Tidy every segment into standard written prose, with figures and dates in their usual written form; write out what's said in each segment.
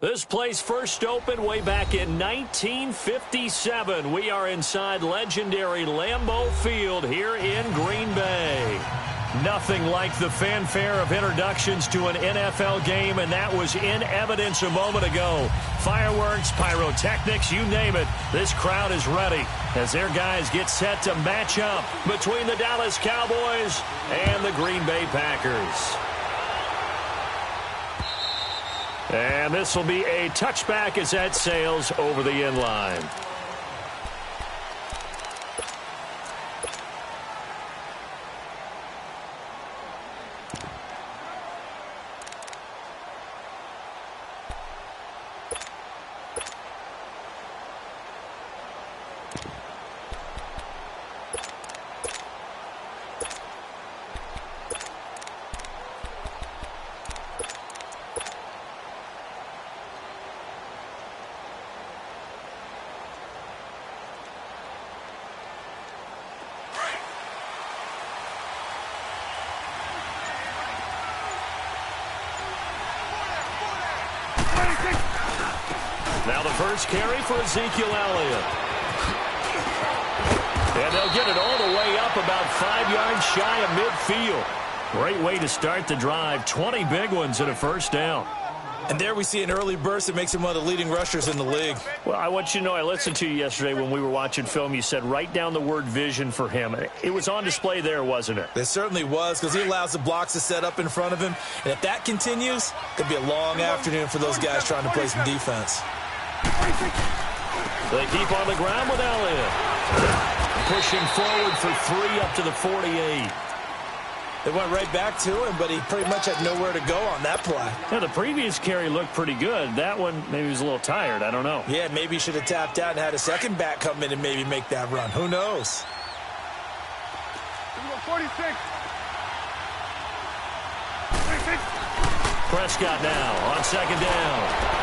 This place first opened way back in 1957. We are inside legendary Lambeau Field here in Green Bay. Nothing like the fanfare of introductions to an NFL game, and that was in evidence a moment ago. Fireworks, pyrotechnics, you name it. This crowd is ready as their guys get set to match up between the Dallas Cowboys and the Green Bay Packers. And this will be a touchback as that sails over the end line. Now the first carry for Ezekiel Elliott. And they'll get it all the way up about 5 yards shy of midfield. Great way to start the drive. 20 big ones and a first down. And there we see an early burst that makes him one of the leading rushers in the league. Well, I want you to know, I listened to you yesterday when we were watching film. You said write down the word vision for him. It was on display there, wasn't it? It certainly was, because he allows the blocks to set up in front of him. And if that continues, it'll be a long afternoon for those guys trying to play some defense. They keep on the ground with Elliott. Pushing forward for 3 up to the 48. They went right back to him, but he pretty much had nowhere to go on that play. Yeah, the previous carry looked pretty good. That one, maybe he was a little tired. I don't know. Yeah, maybe he should have tapped out and had a second back come in and maybe make that run. Who knows? 46. Prescott now on second down.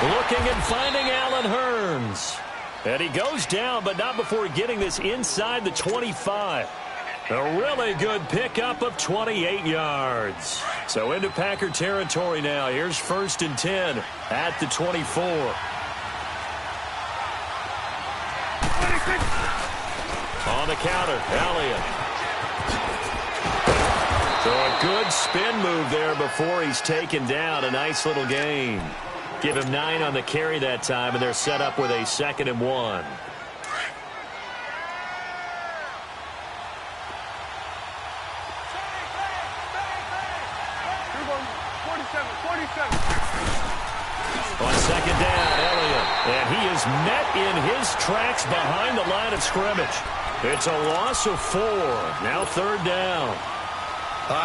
Looking and finding Allen Hurns. And he goes down, but not before getting this inside the 25. A really good pickup of 28 yards. So into Packer territory now. Here's 1st and 10 at the 24. 26. On the counter, Elliott. So a good spin move there before he's taken down. A nice little gain. Give him 9 on the carry that time, and they're set up with a 2nd and 1. On second down, Elliott. And he is met in his tracks behind the line of scrimmage. It's a loss of 4. Now 3rd down.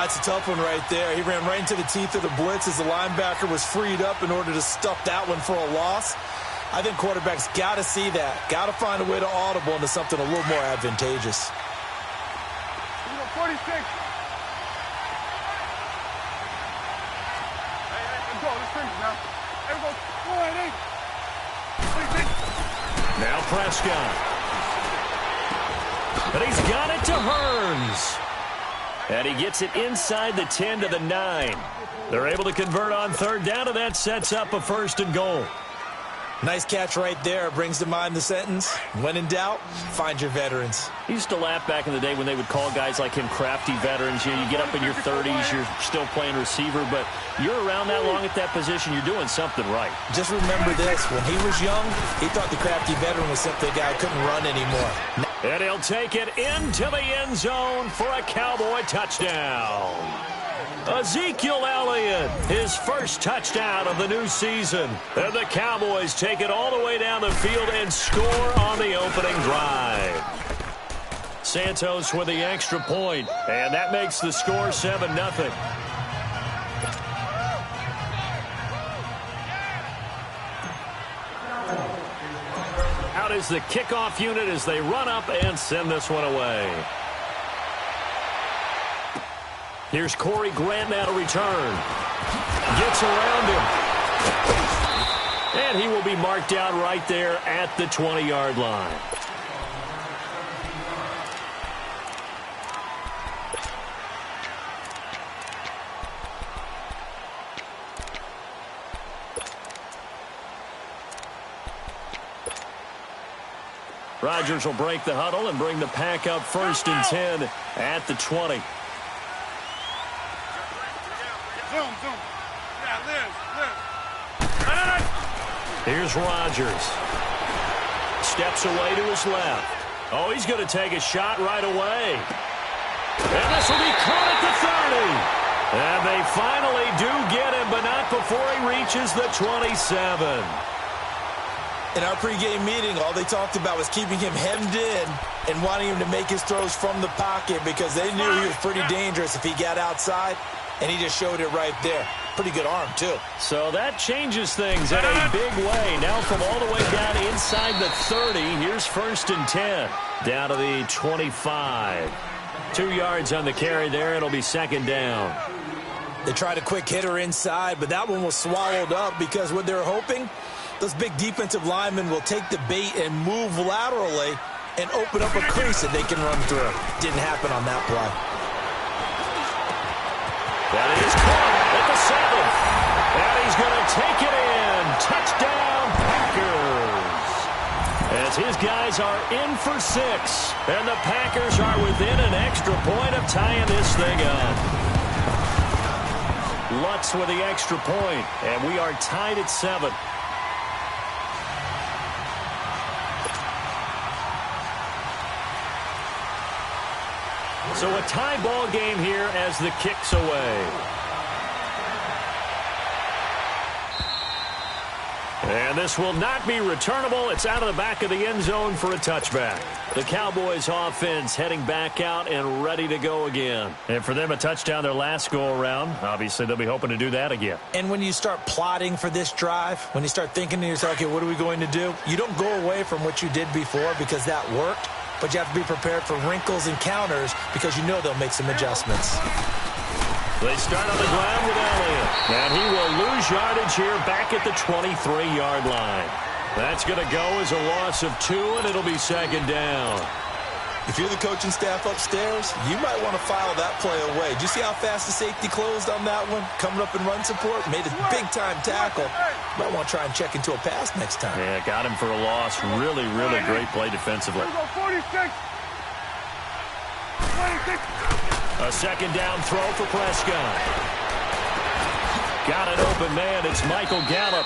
It's a tough one right there. He ran right into the teeth of the blitz as the linebacker was freed up in order to stuff that one for a loss. I think quarterbacks got to see that. Got to find a way to audible into something a little more advantageous. 46. Hey, let's go. Let's finish now. Everybody, 46. Now Prescott. But he's got it to Hurns. And he gets it inside the 10 to the 9. They're able to convert on 3rd down, and that sets up a 1st and goal. Nice catch right there. Brings to mind the sentence, when in doubt, find your veterans. I used to laugh back in the day when they would call guys like him crafty veterans. You know, you get up in your 30s, you're still playing receiver, but you're around that long at that position, you're doing something right. Just remember this. When he was young, he thought the crafty veteran was simply a guy who couldn't run anymore. And he'll take it into the end zone for a Cowboy touchdown. Ezekiel Elliott, his first touchdown of the new season. And the Cowboys take it all the way down the field and score on the opening drive. Santos with the extra point, and that makes the score 7-0. Out is the kickoff unit as they run up and send this one away. Here's Corey Grant now to return. Gets around him. And he will be marked down right there at the 20-yard line. Rodgers will break the huddle and bring the pack up 1st and 10 at the 20. Zoom. Yeah, Liz. Here's Rodgers. Steps away to his left. Oh, he's going to take a shot right away. And this will be caught at the 30. And they finally do get him, but not before he reaches the 27. In our pregame meeting, all they talked about was keeping him hemmed in and wanting him to make his throws from the pocket because they knew he was pretty dangerous if he got outside, and he just showed it right there. Pretty good arm, too. So that changes things in a big way. Now from all the way down inside the 30, here's 1st and 10. Down to the 25. 2 yards on the carry there. It'll be 2nd down. They tried a quick hitter inside, but that one was swallowed up because what they're hoping, those big defensive linemen will take the bait and move laterally and open up a crease that they can run through. Didn't happen on that play. That is caught at the 7th. And he's going to take it in. Touchdown, Packers. As his guys are in for 6. And the Packers are within an extra point of tying this thing up. Lutz with the extra point. And we are tied at 7. So a tie ball game here as the kick's away. And this will not be returnable. It's out of the back of the end zone for a touchback. The Cowboys offense heading back out and ready to go again. And for them, a touchdown their last go-around. Obviously, they'll be hoping to do that again. And when you start plotting for this drive, when you start thinking to yourself, okay, what are we going to do? You don't go away from what you did before because that worked. But you have to be prepared for wrinkles and counters because you know they'll make some adjustments. They start on the ground with Elliott. And he will lose yardage here back at the 23-yard line. That's going to go as a loss of 2, and it'll be 2nd down. If you're the coaching staff upstairs, you might want to file that play away. Did you see how fast the safety closed on that one? Coming up in run support, made a big-time tackle. Might want to try and check into a pass next time. Yeah, got him for a loss. Really, really great play defensively. 46. 26. A 2nd down throw for Prescott. Got an open man. It's Michael Gallup.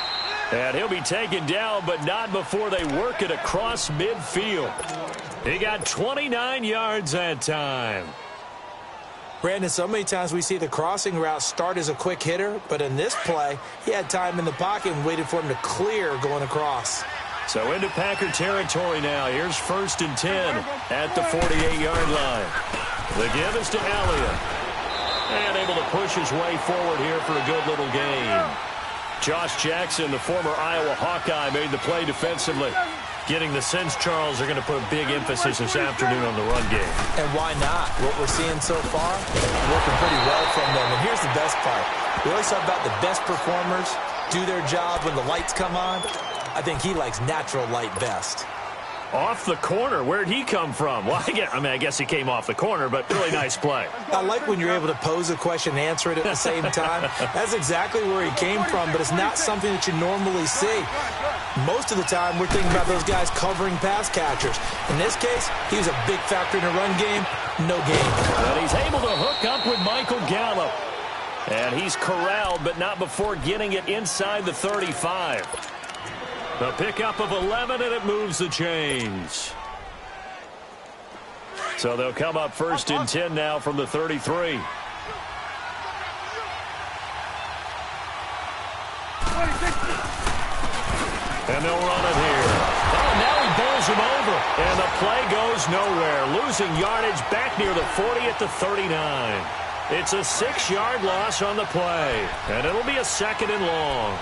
And he'll be taken down, but not before they work it across midfield. He got 29 yards that time. Brandon, so many times we see the crossing route start as a quick hitter, but in this play, he had time in the pocket and waited for him to clear going across. So into Packer territory now. Here's 1st and 10 at the 48-yard line. The give is to Elliott. And able to push his way forward here for a good little gain. Josh Jackson, the former Iowa Hawkeye, made the play defensively. Getting the sense Charles are going to put a big emphasis this afternoon on the run game. And why not? What we're seeing so far, working pretty well from them. And here's the best part. We always talk about the best performers do their job when the lights come on. I think he likes natural light best. Off the corner. Where'd he come from? Well, I guess he came off the corner, but really nice play. I like when you're able to pose a question and answer it at the same time. That's exactly where he came from, but it's not something that you normally see. Most of the time, we're thinking about those guys covering pass catchers. In this case, he was a big factor in the run game. No game. But he's able to hook up with Michael Gallup. And he's corralled, but not before getting it inside the 35. The pickup of 11, and it moves the chains. So they'll come up 1st and 10 now from the 33. And they'll run it here. Oh, now he bowls him over. And the play goes nowhere. Losing yardage back near the 40 at the 39. It's a 6-yard loss on the play. And it'll be a 2nd and long.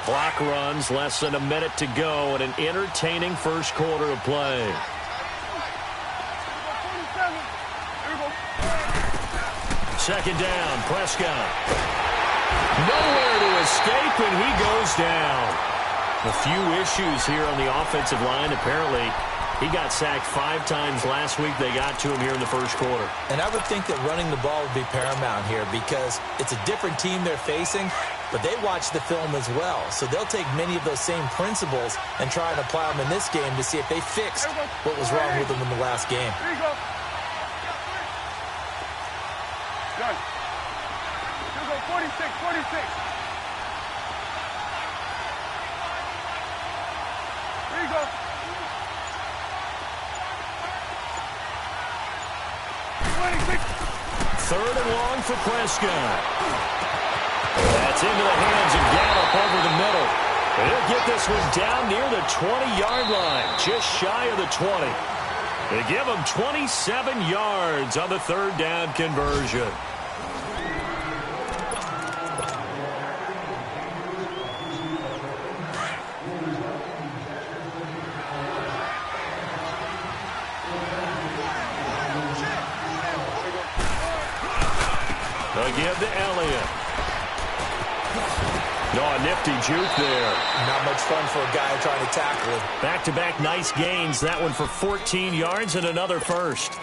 Clock runs, less than a minute to go, and an entertaining first quarter of play. Second down, Prescott. Nowhere to escape, and he goes down. A few issues here on the offensive line. Apparently, He got sacked 5 times last week. They got to him here in the first quarter. And I would think that running the ball would be paramount here because it's a different team they're facing, but they watch the film as well. So they'll take many of those same principles and try and apply them in this game to see if they fixed what was wrong with them in the last game. Here you go. Done. Here you go, 46, 46. Here you go. 26. 3rd and long for Prescott. That's into the hands of Gallup over the middle. He'll get this one down near the 20-yard line, just shy of the 20. They give him 27 yards on the 3rd down conversion. They'll give to Elliott. No, a nifty juke there. Not much fun for a guy trying to tackle him. Back-to-back nice gains. That one for 14 yards and another first.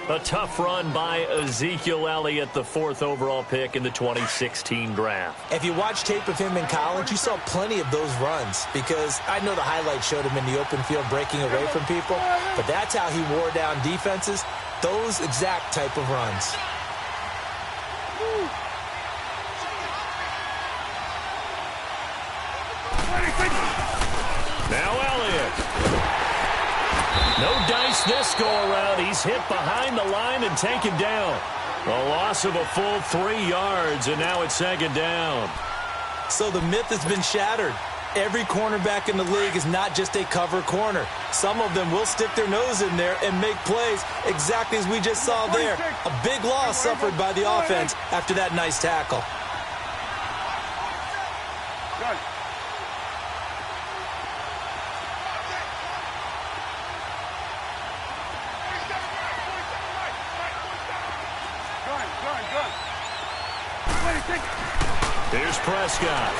A tough run by Ezekiel Elliott, the 4th overall pick in the 2016 draft. If you watch tape of him in college, you saw plenty of those runs because I know the highlights showed him in the open field breaking away from people, but that's how he wore down defenses, those exact type of runs. Now Elliott. No dice this go-around. He's hit behind the line and taken down. A loss of a full 3 yards, and now it's 2nd down. So the myth has been shattered. Every cornerback in the league is not just a cover corner. Some of them will stick their nose in there and make plays exactly as we just saw there. A big loss suffered by the offense after that nice tackle. Good. Here's Prescott.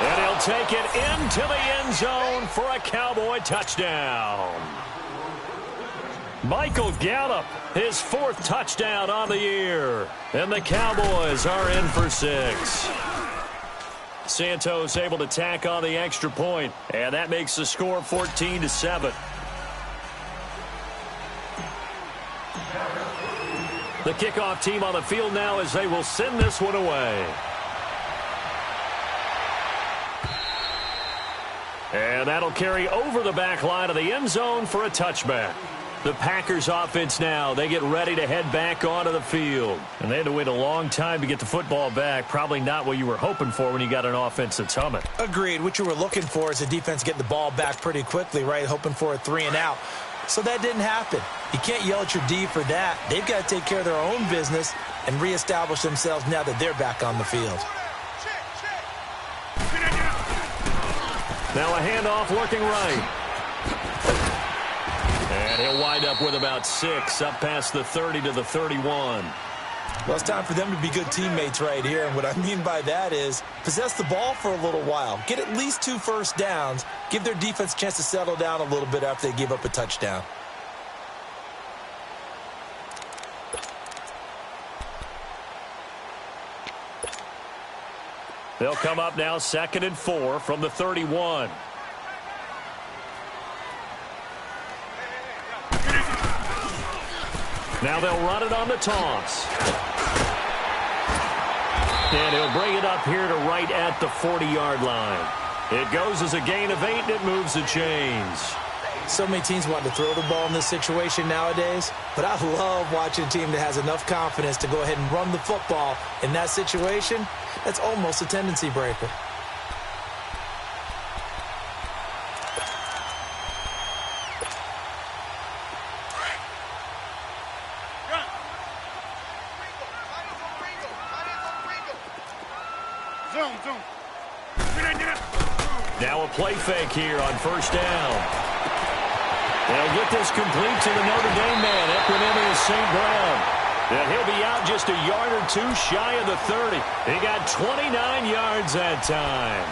And he'll take it into the end zone for a Cowboy touchdown. Michael Gallup, his 4th touchdown on the year. And the Cowboys are in for 6. Santos able to tack on the extra point, and that makes the score 14-7. The kickoff team on the field now as they will send this one away. And that'll carry over the back line of the end zone for a touchback. The Packers offense now, they get ready to head back onto the field. And they had to wait a long time to get the football back. Probably not what you were hoping for when you got an offense that's humming. Agreed. What you were looking for is a defense getting the ball back pretty quickly, right? Hoping for a 3 and out. So that didn't happen. You can't yell at your D for that. They've got to take care of their own business and reestablish themselves now that they're back on the field. Now a handoff looking right. And he'll wind up with about 6 up past the 30 to the 31. Well, it's time for them to be good teammates right here. And what I mean by that is possess the ball for a little while. Get at least 2 first downs. Give their defense a chance to settle down a little bit after they give up a touchdown. They'll come up now 2nd and 4 from the 31. Now they'll run it on the toss. And he'll bring it up here to right at the 40-yard line. It goes as a gain of 8, and it moves the chains. So many teams want to throw the ball in this situation nowadays, but I love watching a team that has enough confidence to go ahead and run the football in that situation. That's almost a tendency breaker. Now a play fake here on 1st down. They'll get this complete to the Notre Dame man, Equinemius St. Brown. And he'll be out just a yard or 2 shy of the 30. He got 29 yards that time.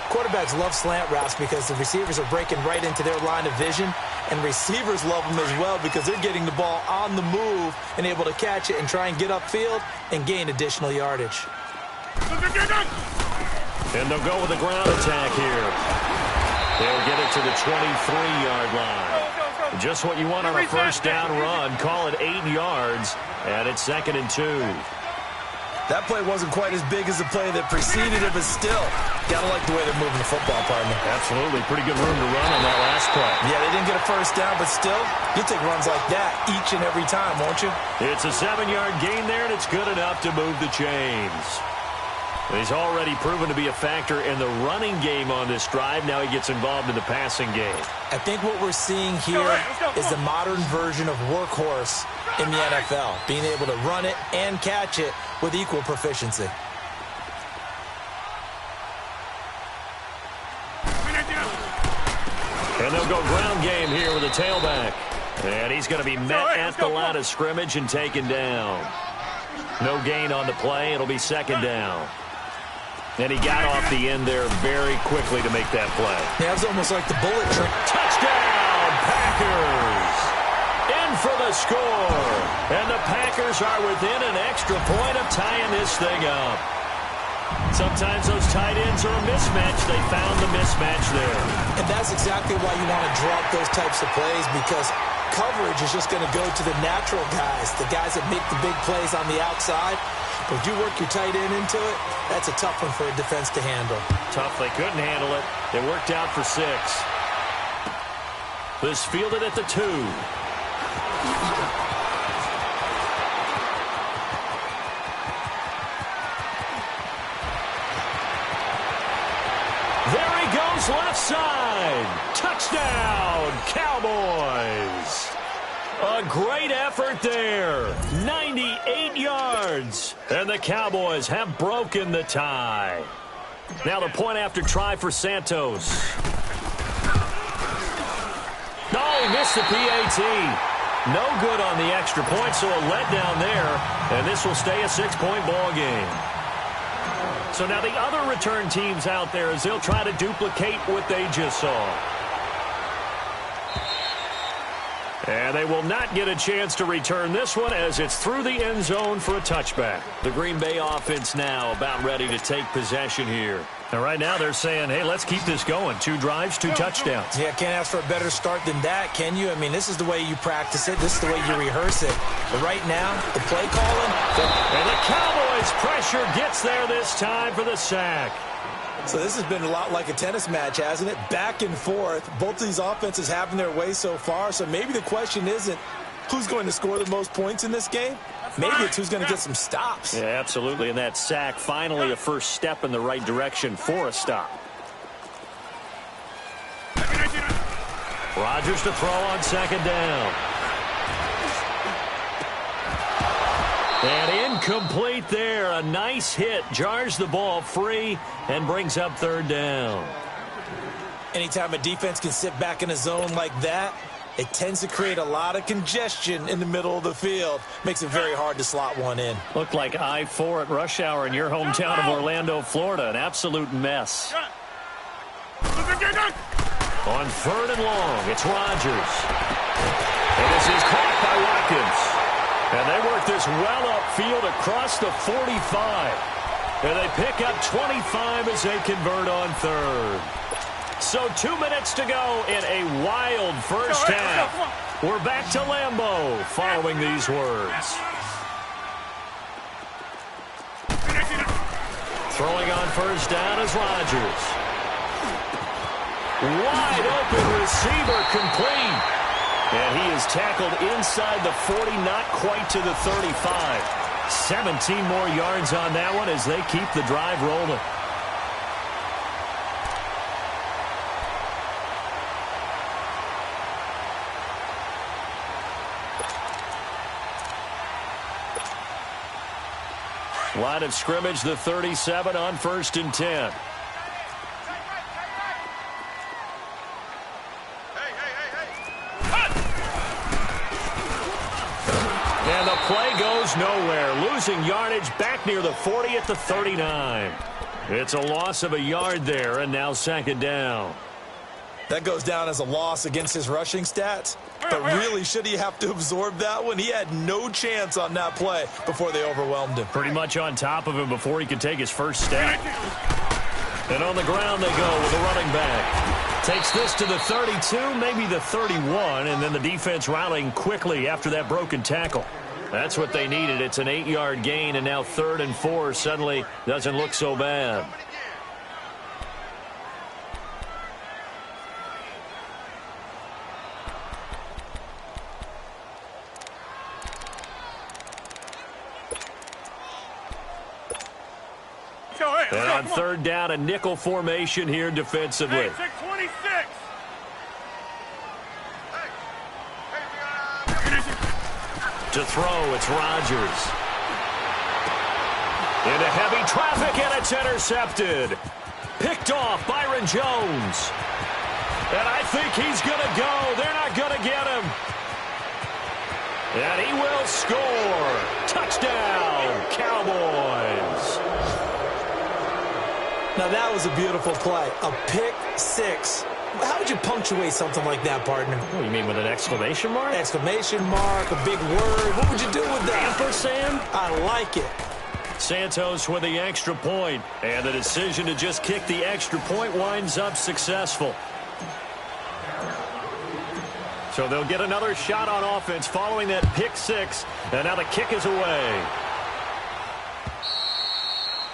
Quarterbacks love slant routes because the receivers are breaking right into their line of vision, and receivers love them as well because they're getting the ball on the move and able to catch it and try and get upfield and gain additional yardage. And they'll go with a ground attack here. They'll get it to the 23-yard line. Just what you want on a first down run. Call it 8 yards, and it's 2nd and 2. That play wasn't quite as big as the play that preceded it, but still, gotta like the way they're moving the football, partner. Absolutely. Pretty good room to run on that last play. Yeah, they didn't get a first down, but still, you'll take runs like that each and every time, won't you? It's a 7-yard gain there, and it's good enough to move the chains. He's already proven to be a factor in the running game on this drive. Now he gets involved in the passing game. I think what we're seeing here is the modern version of workhorse in the NFL, being able to run it and catch it with equal proficiency. And they'll go ground game here with a tailback. And he's going to be met at the line of scrimmage and taken down. No gain on the play. It'll be 2nd down. And he got off the end there very quickly to make that play. Yeah, it was almost like the bullet train. Touchdown, Packers! In for the score. And the Packers are within an extra point of tying this thing up. Sometimes those tight ends are a mismatch. They found the mismatch there. And that's exactly why you want to draw up those types of plays, because coverage is just going to go to the natural guys, the guys that make the big plays on the outside. But if you work your tight end into it, that's a tough one for a defense to handle. Tough. They couldn't handle it. It worked out for 6. This fielded at the 2. There he goes left side. Touchdown, Cowboys. A great effort there. 98 yards. And the Cowboys have broken the tie. Now the point after try for Santos. No, he missed the PAT. No good on the extra point, so a letdown there. And this will stay a 6-point ball game. So now the other return teams out there, as they'll try to duplicate what they just saw. And they will not get a chance to return this one as it's through the end zone for a touchback. The Green Bay offense now about ready to take possession here. And right now they're saying, hey, let's keep this going. 2 drives, 2 touchdowns. Yeah, can't ask for a better start than that, can you? I mean, this is the way you practice it. This is the way you rehearse it. But right now, the play calling. And the Cowboys pressure gets there this time for the sack. So this has been a lot like a tennis match, hasn't it? Back and forth. Both of these offenses having their way so far. So maybe the question isn't who's going to score the most points in this game. Maybe it's who's going to get some stops. Yeah, absolutely. And that sack, finally a first step in the right direction for a stop. Rodgers to throw on 2nd down. And incomplete there. A nice hit. Jars the ball free and brings up 3rd down. Anytime a defense can sit back in a zone like that, it tends to create a lot of congestion in the middle of the field. Makes it very hard to slot one in. Looked like I-4 at rush hour in your hometown of Orlando, Florida. An absolute mess. On 3rd and long, it's Rodgers. And this is caught by Watkins. And they work this well upfield across the 45. And they pick up 25 as they convert on 3rd. So 2 minutes to go in a wild first half. We're back to Lambeau following these words. Throwing on first down is Rodgers. Wide open receiver complete. And he is tackled inside the 40, not quite to the 35. 17 more yards on that one as they keep the drive rolling. Line of scrimmage, the 37 on 1st and 10. And the play goes nowhere. Losing yardage back near the 40 at the 39. It's a loss of a yard there, and now second down. That goes down as a loss against his rushing stats. But really, should he have to absorb that one? He had no chance on that play before they overwhelmed him. Pretty much on top of him before he could take his first step. And on the ground they go with a running back. Takes this to the 32, maybe the 31, and then the defense rallying quickly after that broken tackle. That's what they needed. It's an 8-yard gain, and now 3rd and 4 suddenly doesn't look so bad. And on 3rd down, a nickel formation here defensively. 26. To throw, it's Rodgers. Into heavy traffic, and it's intercepted. Picked off, Byron Jones. And I think he's going to go. They're not going to get him. And he will score. Touchdown, Cowboys. Now, that was a beautiful play. A pick six. How would you punctuate something like that, partner? What do you mean, with an exclamation mark? Exclamation mark, a big word. What would you do with that? Ampersand? I like it. Santos with the extra point, and the decision to just kick the extra point winds up successful. So they'll get another shot on offense following that pick six, and now the kick is away.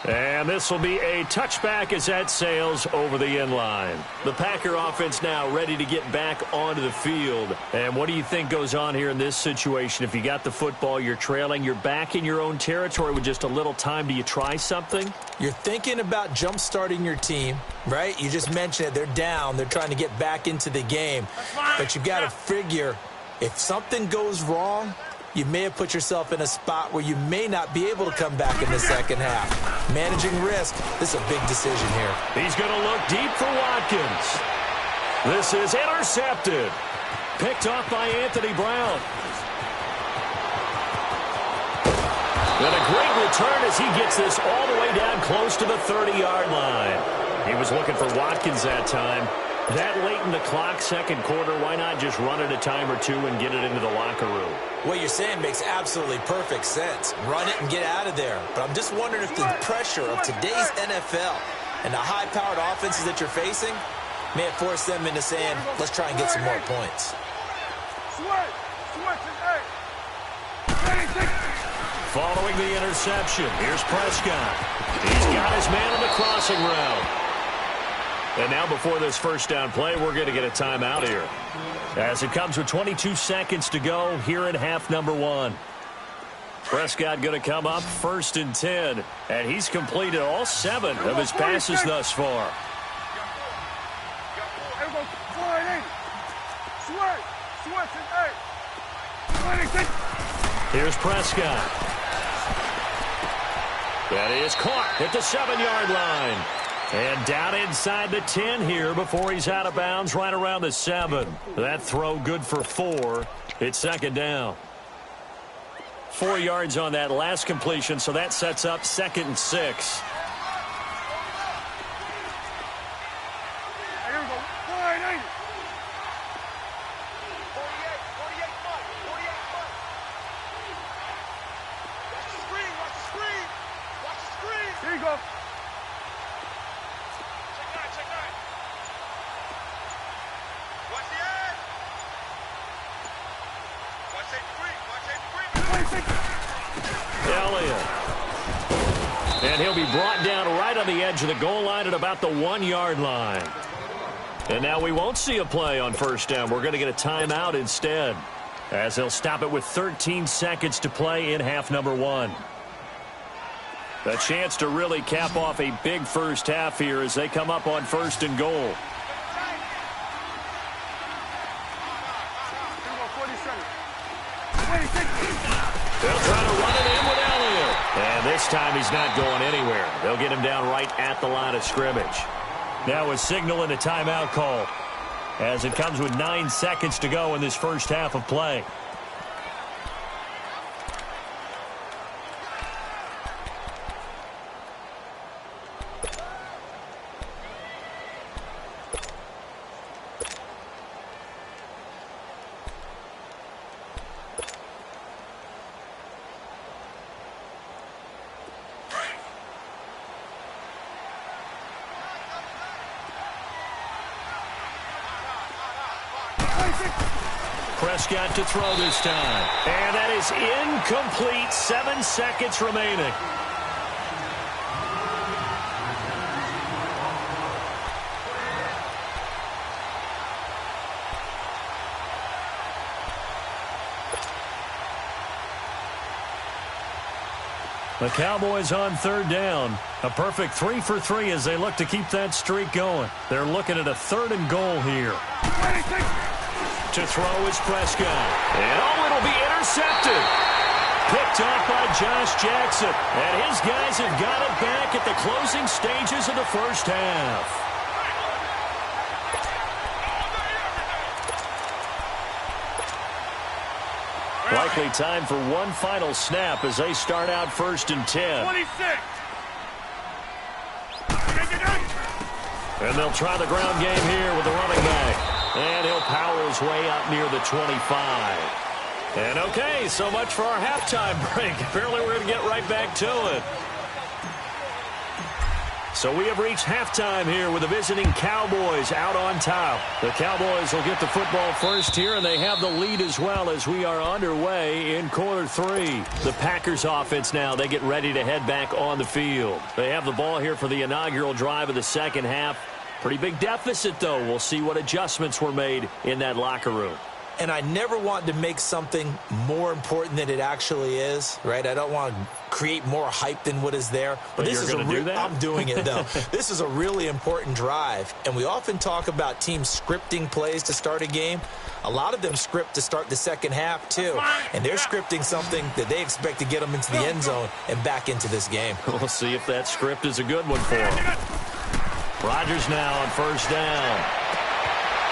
And this will be a touchback as that sails over the end line. The Packer offense now ready to get back onto the field. And what do you think goes on here in this situation? If you got the football, you're trailing, you're back in your own territory with just a little time. Do you try something? You're thinking about jump-starting your team, right? You just mentioned it. They're down. They're trying to get back into the game. But you've got to figure, if something goes wrong, you may have put yourself in a spot where you may not be able to come back in the second half. Managing risk, this is a big decision here. He's going to look deep for Watkins. This is intercepted. Picked off by Anthony Brown. And a great return as he gets this all the way down close to the 30-yard line. He was looking for Watkins that time. That late in the clock, second quarter, why not just run it a time or two and get it into the locker room? What you're saying makes absolutely perfect sense. Run it and get out of there. But I'm just wondering if the pressure of today's NFL and the high-powered offenses that you're facing may have forced them into saying, let's try and get some more points. Following the interception, here's Prescott. He's got his man on the crossing route. And now before this first down play, we're going to get a timeout here. As it comes with 22 seconds to go here in half number 1. Prescott going to come up 1st and 10. And he's completed all 7 of his passes thus far. Here's Prescott. That is caught at the 7-yard line. And down inside the 10 here before he's out of bounds right around the 7. That throw good for 4. It's second down. 4 yards on that last completion, so that sets up 2nd and 6. Here you go. Elliott. And he'll be brought down right on the edge of the goal line at about the 1-yard line. And now we won't see a play on first down. We're going to get a timeout instead, as they'll stop it with 13 seconds to play in half number 1. A chance to really cap off a big first half here as they come up on 1st and goal. They'll try to run it in with Elliott. And this time he's not going anywhere. They'll get him down right at the line of scrimmage. Now a signal and a timeout call as it comes with 9 seconds to go in this first half of play. Prescott to throw this time. And that is incomplete. 7 seconds remaining. The Cowboys on third down. A perfect 3 for 3 as they look to keep that streak going. They're looking at a 3rd and goal here. To throw is Prescott. And it'll be intercepted. Picked off by Josh Jackson. And his guys have got it back at the closing stages of the first half. Likely time for one final snap as they start out 1st and 10. 26. And they'll try the ground game here with the running back. And he'll power his way up near the 25. And okay, so much for our halftime break. Apparently we're going to get right back to it. So we have reached halftime here with the visiting Cowboys out on top. The Cowboys will get the football first here, and they have the lead as well as we are underway in quarter 3. The Packers offense now, they get ready to head back on the field. They have the ball here for the inaugural drive of the second half. Pretty big deficit, though. We'll see what adjustments were made in that locker room. And I never want to make something more important than it actually is, right? I don't want to create more hype than what is there. But this is do that? I'm doing it, though. This is a really important drive. And we often talk about teams scripting plays to start a game. A lot of them script to start the second half, too. And they're scripting something that they expect to get them into the end zone and back into this game. We'll see if that script is a good one for them. Rodgers now on first down.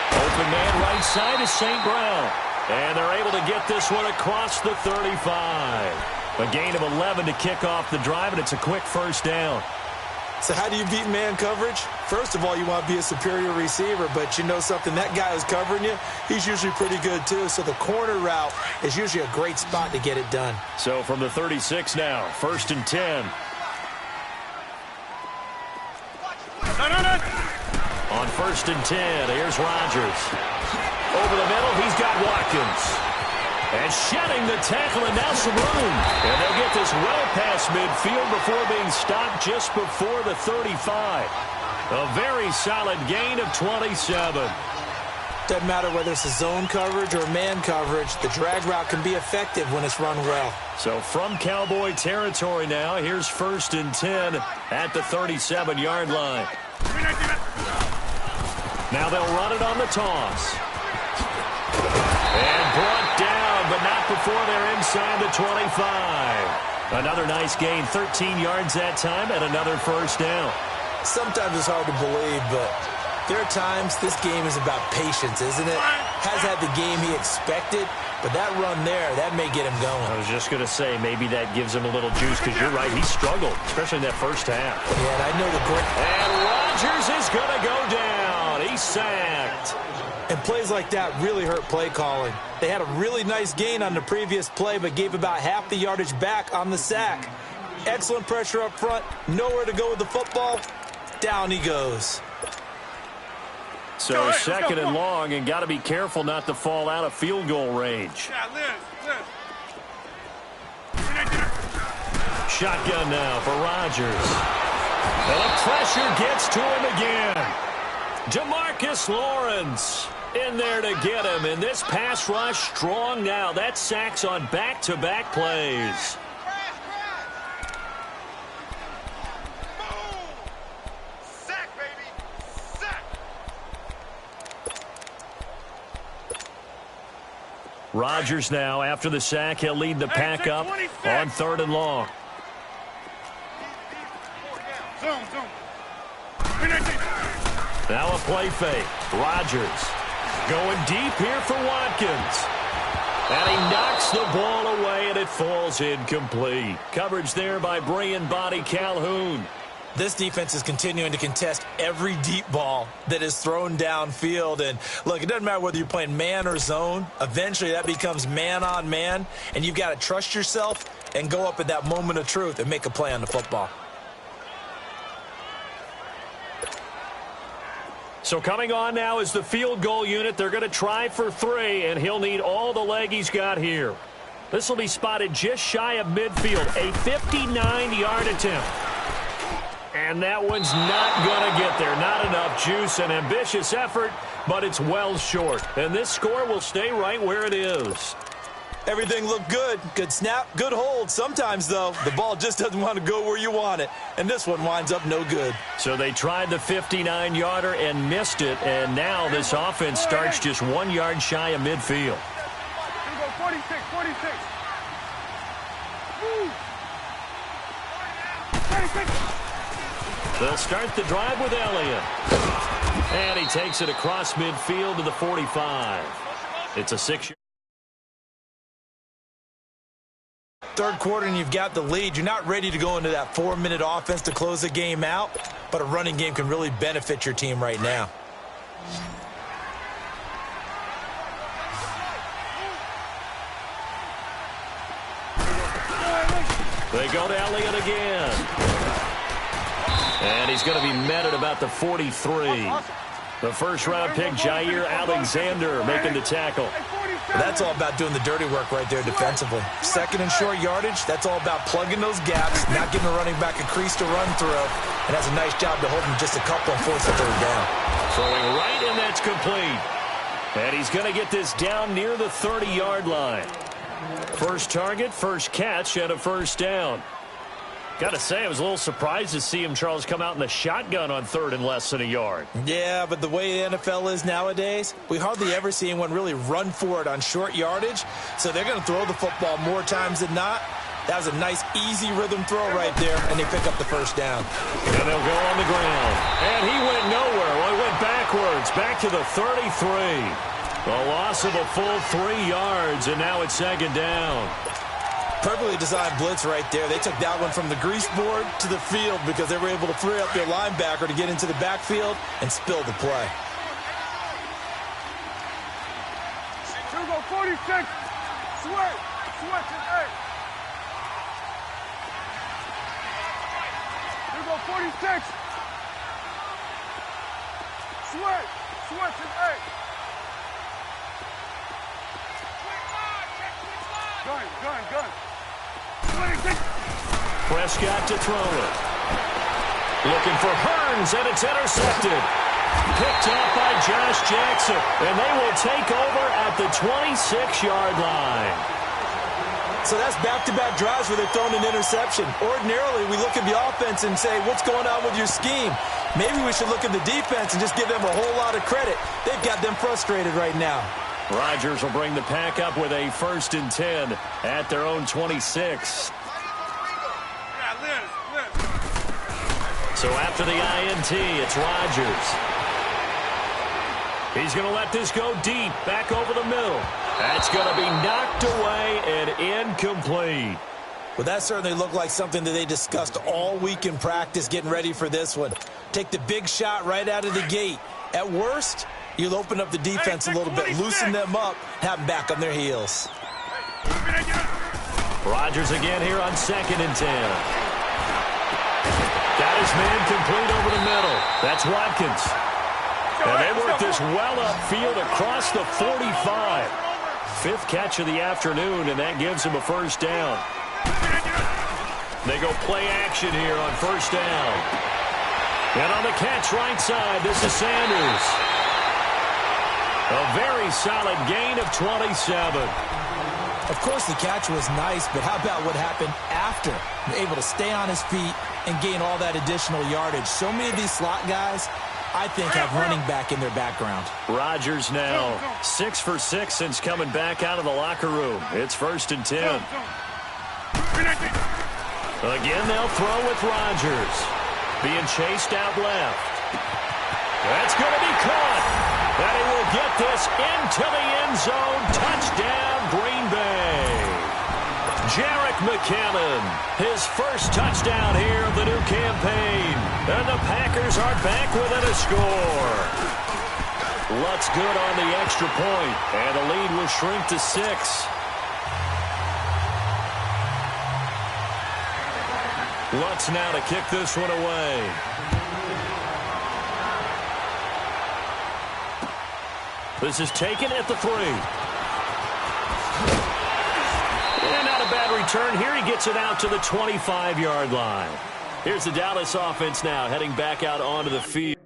Open man right side is St. Brown. And they're able to get this one across the 35. A gain of 11 to kick off the drive, and it's a quick first down. So how do you beat man coverage? First of all, you want to be a superior receiver, but you know something, that guy who's covering you, he's usually pretty good too. So the corner route is usually a great spot to get it done. So from the 36 now, 1st and 10. On 1st and 10, here's Rodgers. Over the middle, he's got Watkins. And shedding the tackle, and now some room. And they'll get this well past midfield before being stopped just before the 35. A very solid gain of 27. Doesn't matter whether it's a zone coverage or man coverage, the drag route can be effective when it's run well. So from Cowboy territory now, here's 1st and 10 at the 37-yard line. Now they'll run it on the toss. And brought down, but not before they're inside the 25. Another nice gain, 13 yards that time, and another first down. Sometimes it's hard to believe, but there are times this game is about patience, isn't it? Has had the game he expected, but that run there, that may get him going. I was just going to say, maybe that gives him a little juice, because you're right, he struggled, especially in that first half. Yeah, and I know the great... And Rodgers is going to go down. He's sacked. And plays like that really hurt play calling. They had a really nice gain on the previous play, but gave about half the yardage back on the sack. Excellent pressure up front, nowhere to go with the football. Down he goes. So 2nd and long, and got to be careful not to fall out of field goal range. Shotgun now for Rodgers. And the pressure gets to him again. DeMarcus Lawrence in there to get him. And this pass rush strong now. That sacks on back-to-back plays. Rodgers now, after the sack, he'll lead the pack up on 3rd and long. Now a play fake. Rodgers going deep here for Watkins. And he knocks the ball away, and it falls incomplete. Coverage there by Brian Body Calhoun. This defense is continuing to contest every deep ball that is thrown downfield. And, look, it doesn't matter whether you're playing man or zone. Eventually, that becomes man-on-man, and you've got to trust yourself and go up at that moment of truth and make a play on the football. So coming on now is the field goal unit. They're going to try for 3, and he'll need all the leg he's got here. This will be spotted just shy of midfield, a 59-yard attempt. And that one's not going to get there. Not enough juice, an ambitious effort, but it's well short. And this score will stay right where it is. Everything looked good. Good snap, good hold. Sometimes, though, the ball just doesn't want to go where you want it. And this one winds up no good. So they tried the 59-yarder and missed it. And now this offense starts just 1 yard shy of midfield. Here we go, 46, 46. Move. 46. They'll start the drive with Elliott. And he takes it across midfield to the 45. It's a 6-yard. Third quarter and you've got the lead. You're not ready to go into that 4-minute offense to close the game out, but a running game can really benefit your team right now. They go to Elliott again. And he's going to be met at about the 43. The first-round pick, Jair Alexander, making the tackle. That's all about doing the dirty work right there defensively. Second and short yardage, that's all about plugging those gaps, not giving a running back a crease to run through, and that's a nice job to hold him just a couple and force the third down. Throwing right, and that's complete. And he's going to get this down near the 30-yard line. First target, first catch, and a first down. Got to say, I was a little surprised to see him, Charles, come out in the shotgun on third and less than a yard. Yeah, but the way the NFL is nowadays, we hardly ever see anyone really run for it on short yardage. So they're going to throw the football more times than not. That was a nice, easy rhythm throw right there, and they pick up the first down. And they'll go on the ground. And he went nowhere. Well, he went backwards, back to the 33. A loss of a full 3 yards, and now it's second down. Perfectly designed blitz right there. They took that one from the grease board to the field because they were able to free up their linebacker to get into the backfield and spill the play. Here we go, 46. Switch. Switch and 8. Here we go, 46. Switch. Switch and 8. Gun. 26. Prescott to throw it. Looking for Hearns, and it's intercepted. Picked up by Josh Jackson, and they will take over at the 26-yard line. So that's back-to-back drives where they're throwing an interception. Ordinarily, we look at the offense and say, what's going on with your scheme? Maybe we should look at the defense and just give them a whole lot of credit. They've got them frustrated right now. Rodgers will bring the pack up with a 1st and 10 at their own 26. So after the INT, it's Rodgers. He's going to let this go deep, back over the middle. That's going to be knocked away and incomplete. Well, that certainly looked like something that they discussed all week in practice getting ready for this one. Take the big shot right out of the gate. At worst, you'll open up the defense a little bit, loosen them up, have them back on their heels. Rodgers again here on 2nd and 10. Got his man complete over the middle. That's Watkins. And they work this well upfield across the 45. 5th catch of the afternoon, and that gives him a first down. They go play action here on first down. And on the catch right side, this is Sanders. A very solid gain of 27. Of course, the catch was nice, but how about what happened after? Able to stay on his feet and gain all that additional yardage. So many of these slot guys, I think, have running back in their background. Rodgers now 6 for 6 since coming back out of the locker room. It's 1st and 10. Again, they'll throw with Rodgers. Being chased out left. That's going to be caught. And he will get this into the end zone. Touchdown, Green Bay. Jerick McKinnon, his first touchdown here of the new campaign. And the Packers are back within a score. Lutz good on the extra point, and the lead will shrink to 6. Lutz now to kick this one away. This is taken at the 3. And not a bad return here. He gets it out to the 25-yard line. Here's the Dallas offense now heading back out onto the field.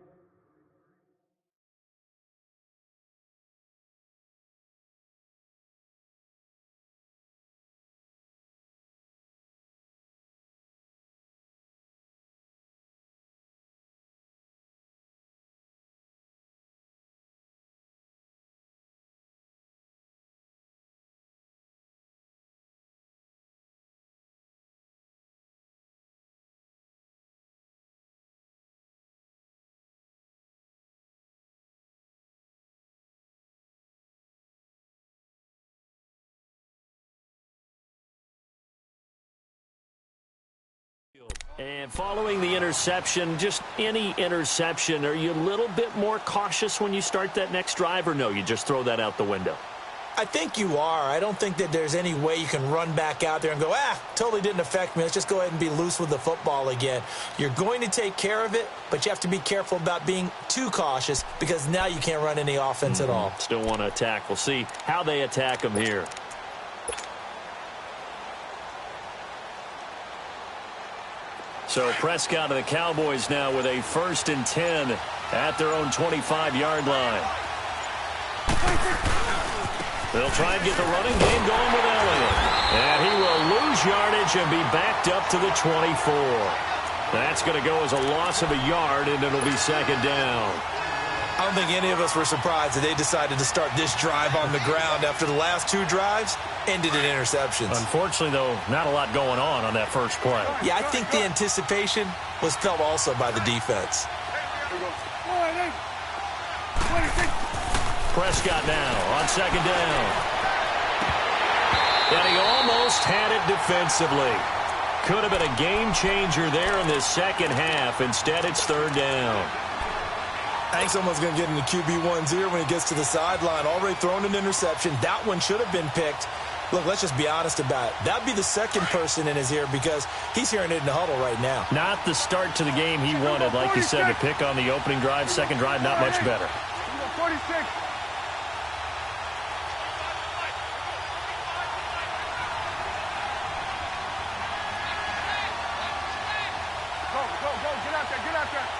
And following the interception, just any interception, are you a little bit more cautious when you start that next drive, or no, you just throw that out the window? I think you are. I don't think that there's any way you can run back out there and go, totally didn't affect me. Let's just go ahead and be loose with the football again. You're going to take care of it, but you have to be careful about being too cautious because now you can't run any offense at all. Still want to attack. We'll see how they attack them here. So Prescott of the Cowboys now with a 1st and 10 at their own 25-yard line. They'll try and get the running game going with Elliott. And he will lose yardage and be backed up to the 24. That's going to go as a loss of a yard, and it'll be 2nd down. I don't think any of us were surprised that they decided to start this drive on the ground after the last 2 drives ended in interceptions. Unfortunately, though, not a lot going on that first play. Yeah, I think the anticipation was felt also by the defense. Prescott now on 2nd down. And he almost had it defensively. Could have been a game changer there in the second half. Instead, it's 3rd down. I think someone's going to get in the QB1's ear when he gets to the sideline. Already thrown an interception. That one should have been picked. Look, let's just be honest about it. That'd be the second person in his ear because he's hearing it in the huddle right now. Not the start to the game he wanted. Like you said, the pick on the opening drive, second drive, not much better. 46. Go, get out there, get out there.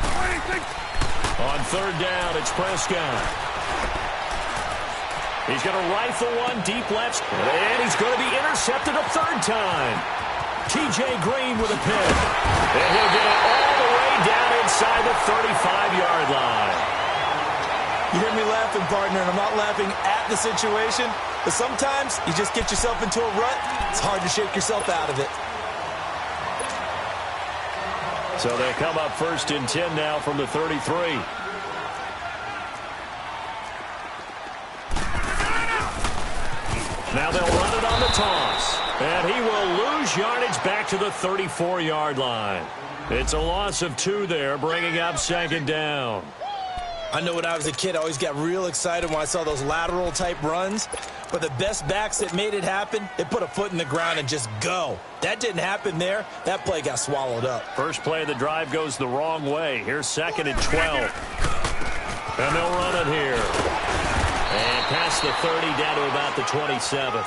26. On 3rd down, it's Prescott. He's going to rifle one deep left, and he's going to be intercepted a 3rd time. T.J. Green with a pick. And he'll get it all the way down inside the 35-yard line. You hear me laughing, partner, and I'm not laughing at the situation, but sometimes you just get yourself into a rut. It's hard to shake yourself out of it. So they come up 1st and 10 now from the 33. Now they'll run it on the toss. And he will lose yardage back to the 34-yard line. It's a loss of 2 there, bringing up 2nd down. I know when I was a kid, I always got real excited when I saw those lateral-type runs. But the best backs that made it happen, they put a foot in the ground and just go. That didn't happen there. That play got swallowed up. First play of the drive goes the wrong way. Here's 2nd and 12. And they'll run it here. And past the 30 down to about the 27.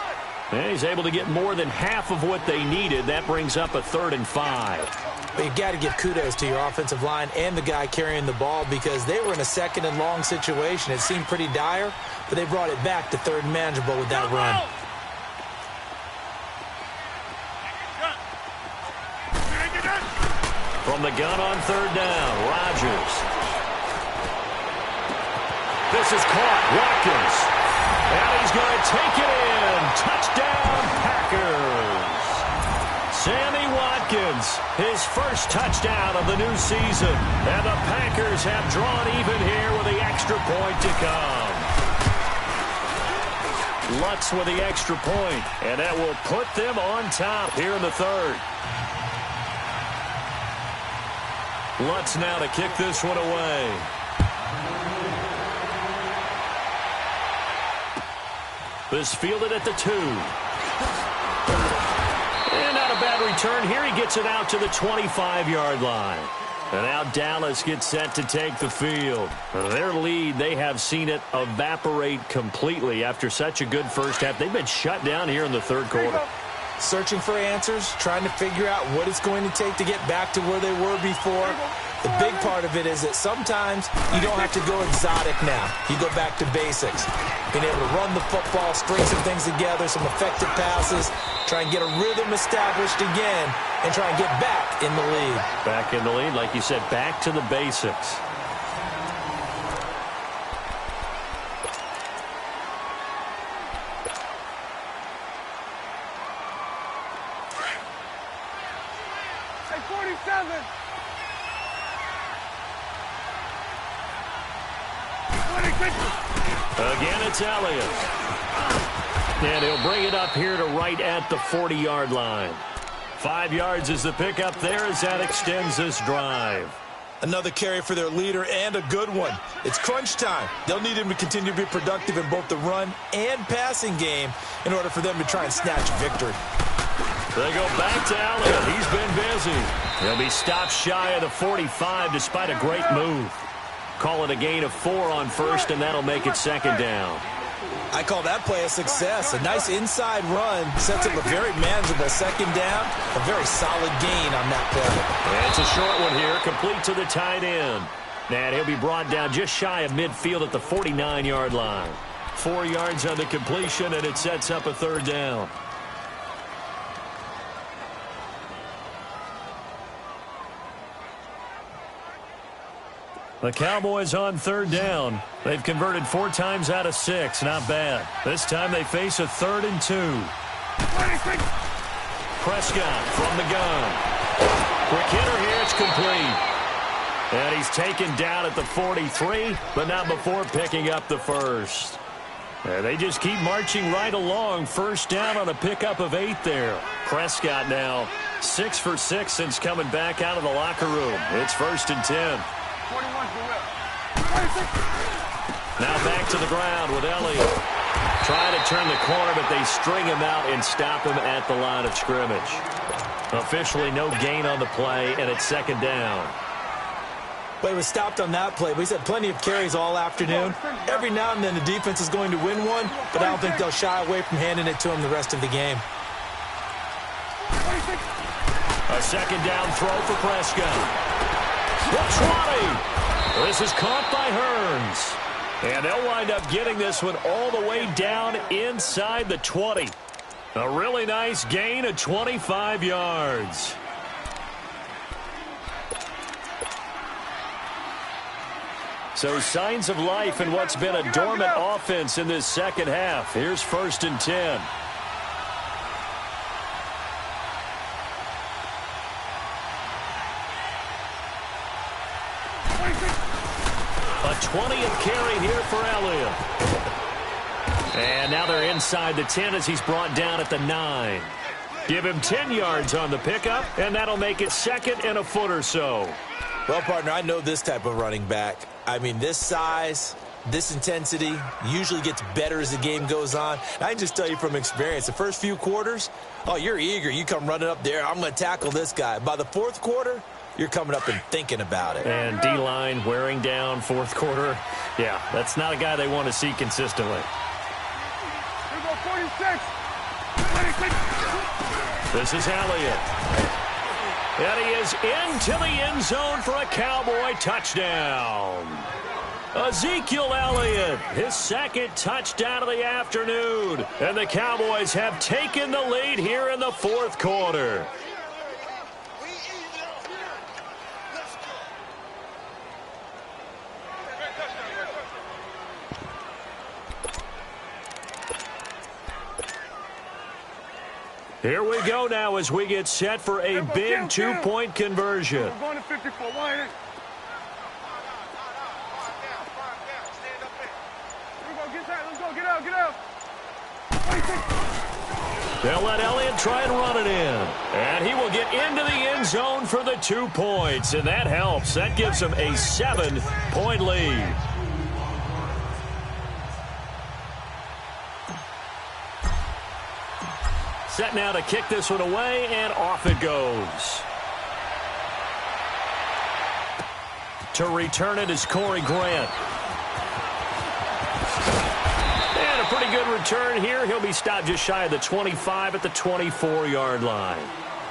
And he's able to get more than half of what they needed. That brings up a 3rd and 5. But you've got to give kudos to your offensive line and the guy carrying the ball because they were in a 2nd and long situation. It seemed pretty dire, but they brought it back to 3rd and manageable with that run. From the gun on 3rd down, Rodgers. This is caught. Watkins. And he's going to take it in. Touchdown, Packers. Sammy Watkins, his first touchdown of the new season. And the Packers have drawn even here with the extra point to come. Lutz with the extra point, and that will put them on top here in the 3rd. Lutz now to kick this one away. This fielded at the 2. And not a bad return here. He gets it out to the 25-yard line. And now Dallas gets set to take the field. Their lead, they have seen it evaporate completely after such a good first half. They've been shut down here in the third quarter. Searching for answers, trying to figure out what it's going to take to get back to where they were before. The big part of it is that sometimes you don't have to go exotic now. You go back to basics. Being able to run the football, string some things together, some effective passes, try and get a rhythm established again, and try and get back in the lead. Back in the lead, like you said, back to the basics. Hey, 47. 26. Again, it's Elliott. And he'll bring it up here to right at the 40-yard line. 5 yards is the pickup there as that extends this drive. Another carry for their leader and a good one. It's crunch time. They'll need him to continue to be productive in both the run and passing game in order for them to try and snatch victory. They go back to Elliott. He's been busy. He'll be stopped shy of the 45 despite a great move. Call it a gain of 4 on first, and that'll make it second down. I call that play a success. A nice inside run sets up a very manageable second down. A very solid gain on that play. And it's a short one here, complete to the tight end. And he'll be brought down just shy of midfield at the 49-yard line. 4 yards on the completion, and it sets up a third down. The Cowboys on third down. They've converted 4 times out of 6. Not bad. This time they face a 3rd and 2. 26. Prescott from the gun. Quick hitter here. It's complete. And he's taken down at the 43, but not before picking up the first. And they just keep marching right along. First down on a pickup of 8 there. Prescott now 6 for 6 since coming back out of the locker room. It's 1st and 10. 21 for Will. 26. Now back to the ground with Elliott. Trying to turn the corner, but they string him out and stop him at the line of scrimmage. Officially no gain on the play, and it's second down. Play was stopped on that play, but he's had plenty of carries all afternoon. Every now and then the defense is going to win one, but I don't think they'll shy away from handing it to him the rest of the game. 26. A second down throw for Prescott. The 20. This is caught by Hearns. And they'll wind up getting this one all the way down inside the 20. A really nice gain of 25 yards. So signs of life in what's been a dormant offense in this second half. Here's 1st and 10. A 20th carry here for Elliott. And now they're inside the 10 as he's brought down at the 9. Give him 10 yards on the pickup, and that'll make it 2nd and a foot or so. Well, partner, I know this type of running back. I mean, this size, this intensity usually gets better as the game goes on. I can just tell you from experience, the first few quarters, oh, you're eager. You come running up there. I'm going to tackle this guy. By the 4th quarter, you're coming up and thinking about it. And D-line wearing down 4th quarter. Yeah, that's not a guy they want to see consistently. Here go 46. 26. This is Elliott. And he is into the end zone for a Cowboy touchdown. Ezekiel Elliott, his 2nd touchdown of the afternoon. And the Cowboys have taken the lead here in the 4th quarter. Here we go now as we get set for a big 2-point conversion. We're going to 54. Line in. Here we go. Get that. Let's go. Get out. Get out. 26. They'll let Elliott try and run it in. And he will get into the end zone for the 2 points. And that helps. That gives him a 7-point lead. Set now to kick this one away, and off it goes. To return it is Corey Grant. And a pretty good return here. He'll be stopped just shy of the 25 at the 24-yard line.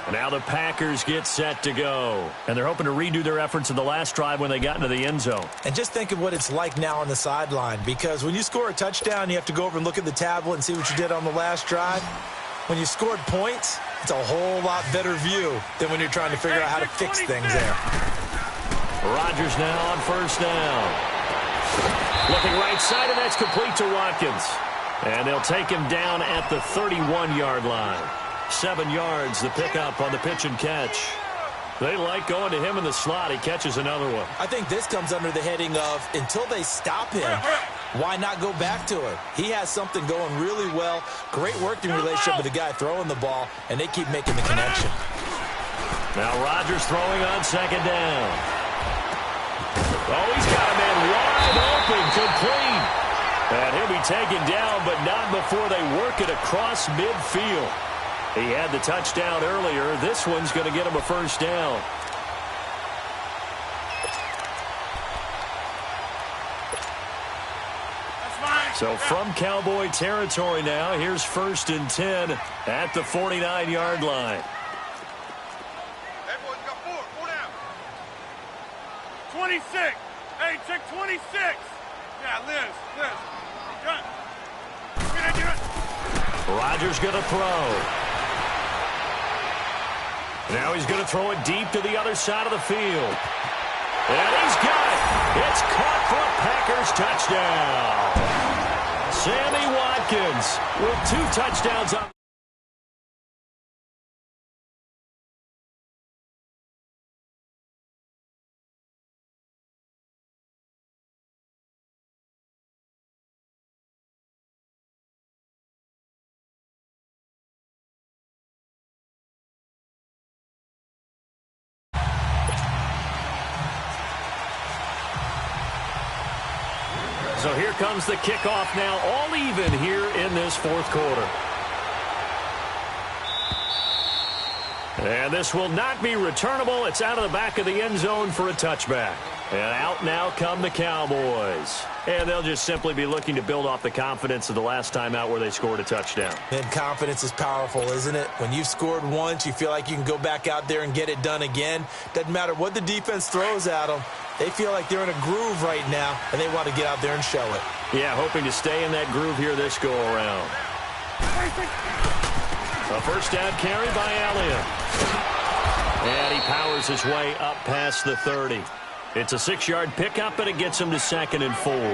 And now the Packers get set to go. And they're hoping to redo their efforts in the last drive when they got into the end zone. And just think of what it's like now on the sideline, because when you score a touchdown, you have to go over and look at the tablet and see what you did on the last drive. When you scored points, it's a whole lot better view than when you're trying to figure out how to fix things there. Rodgers now on first down. Looking right side, and that's complete to Watkins. And they'll take him down at the 31-yard line. 7 yards, the pickup on the pitch and catch. They like going to him in the slot. He catches another one. I think this comes under the heading of, until they stop him, why not go back to him? He has something going really well. Great working relationship with the guy throwing the ball, and they keep making the connection. Now Rodgers throwing on second down. Oh, he's got a man wide open, complete. And he'll be taken down, but not before they work it across midfield. He had the touchdown earlier. This one's going to get him a first down. So from Cowboy territory now, here's 1st and 10 at the 49-yard line. Hey, boys, you got four down. 26. Hey, check 26. Yeah, Liz. Gun. Get it. Rodgers going to throw. Now he's going to throw it deep to the other side of the field. And he's got it. It's caught for a Packers touchdown. Sammy Watkins with 2 touchdowns on. So here comes the kickoff now, all even here in this 4th quarter. And this will not be returnable. It's out of the back of the end zone for a touchback. And out now come the Cowboys. And they'll just simply be looking to build off the confidence of the last time out where they scored a touchdown. And confidence is powerful, isn't it? When you've scored once, you feel like you can go back out there and get it done again. Doesn't matter what the defense throws at them. They feel like they're in a groove right now, and they want to get out there and show it. Yeah, hoping to stay in that groove here this go-around. A first down carry by Elliott. And he powers his way up past the 30. It's a 6-yard pickup, and it gets him to 2nd and 4. Hey,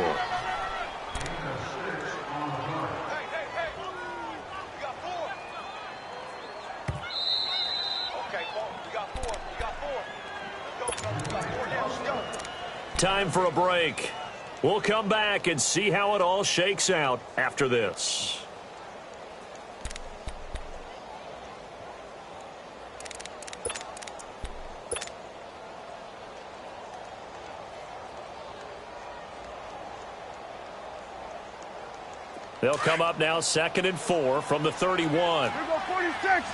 you got 4. Okay, you got 4. Let's go, we got 4 now. Let's go. Time for a break. We'll come back and see how it all shakes out after this. They'll come up now 2nd and 4 from the 31. Here we go, 46.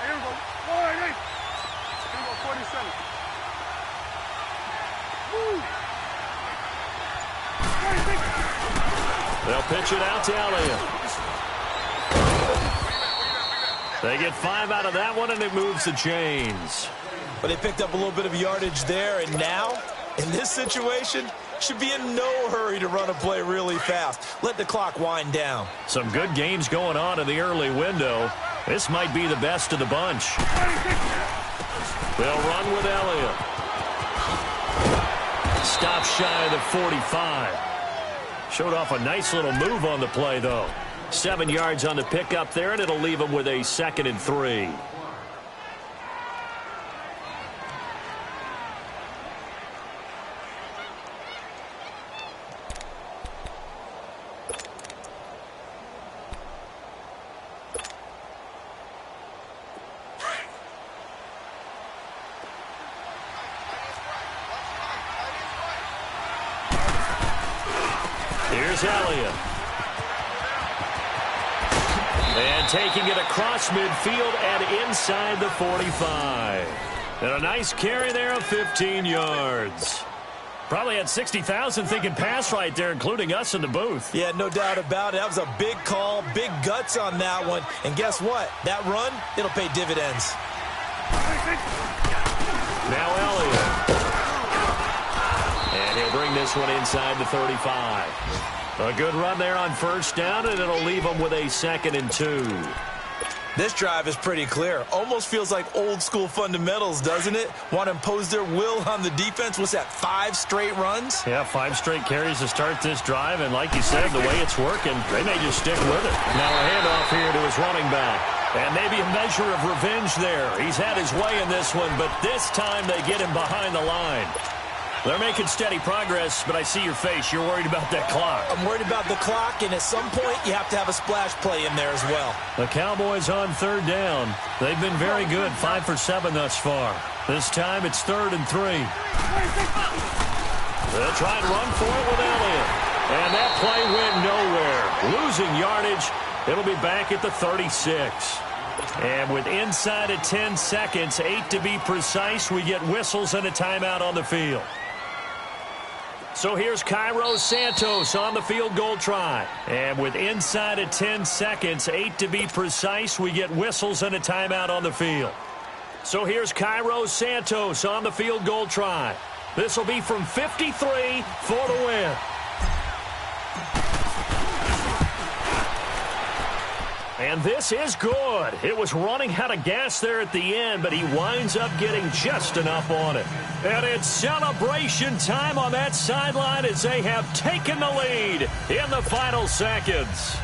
Here we go, 48. Here we go, 47. Woo. 46. They'll pitch it out to Elliott. They get 5 out of that one, and it moves the chains. But they picked up a little bit of yardage there, and now, in this situation, should be in no hurry to run a play really fast. Let the clock wind down. Some good games going on in the early window. This might be the best of the bunch. They'll run with Elliott. Stop shy of the 45. Showed off a nice little move on the play, though. 7 yards on the pickup there, and it'll leave him with a 2nd and 3. Here's Elliott. And taking it across midfield and inside the 45. And a nice carry there of 15 yards. Probably had 60,000 thinking pass right there, including us in the booth. Yeah, no doubt about it. That was a big call, big guts on that one. And guess what? That run, it'll pay dividends. Now Elliott. And he'll bring this one inside the 35. A good run there on first down, and it'll leave them with a 2nd and 2. This drive is pretty clear. Almost feels like old school fundamentals, doesn't it? Want to impose their will on the defense. What's that, 5 straight runs? Yeah, 5 straight carries to start this drive, and like you said, the way it's working, they may just stick with it. Now a handoff here to his running back. And maybe a measure of revenge there. He's had his way in this one, but this time they get him behind the line. They're making steady progress, but I see your face. You're worried about that clock. I'm worried about the clock, and at some point, you have to have a splash play in there as well. The Cowboys on 3rd down. They've been very good, 5 for 7 thus far. This time it's 3rd and 3. They'll try and run for it with Elliott. And that play went nowhere. Losing yardage. It'll be back at the 36. And with inside of 10 seconds, 8 to be precise, we get whistles and a timeout on the field. So here's Cairo Santos on the field goal try. And with inside of 10 seconds, 8 to be precise, we get whistles and a timeout on the field. So here's Cairo Santos on the field goal try. This will be from 53 for the win. And this is good. It was running out of gas there at the end, but he winds up getting just enough on it. And it's celebration time on that sideline as they have taken the lead in the final seconds.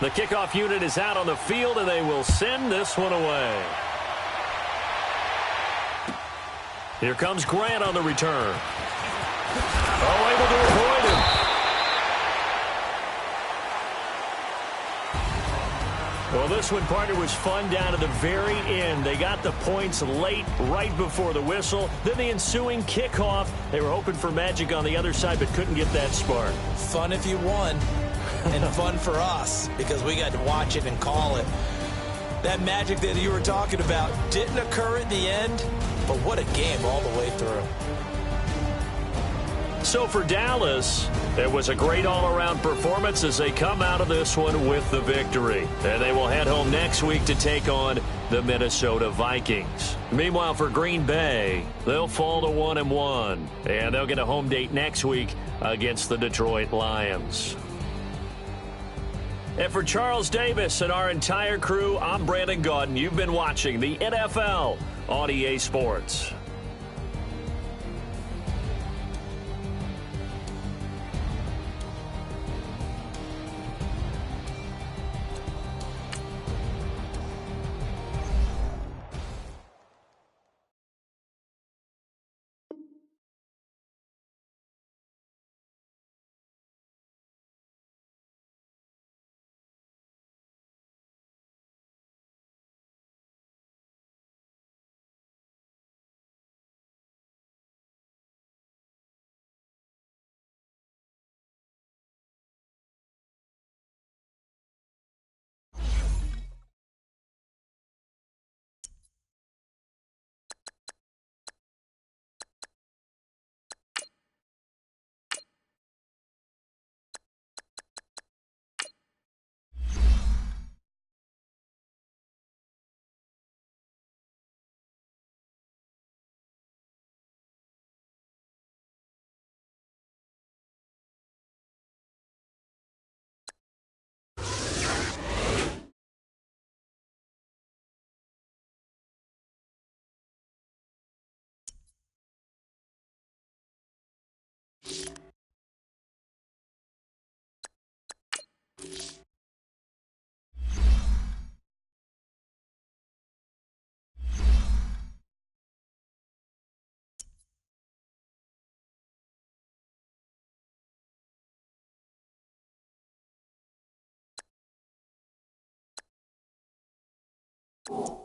The kickoff unit is out on the field, and they will send this one away. Here comes Grant on the return. Oh, able to avoid him. Well, this one, partner, was fun down to the very end. They got the points late, right before the whistle. Then the ensuing kickoff. They were hoping for magic on the other side, but couldn't get that spark. Fun if you won. And fun for us because we got to watch it and call it. That magic that you were talking about didn't occur at the end, but what a game all the way through. So for Dallas, it was a great all-around performance as they come out of this one with the victory. And they will head home next week to take on the Minnesota Vikings. Meanwhile, for Green Bay, they'll fall to 1-1, and they'll get a home date next week against the Detroit Lions. And for Charles Davis and our entire crew, I'm Brandon Gaudin. You've been watching the NFL on EA Sports. you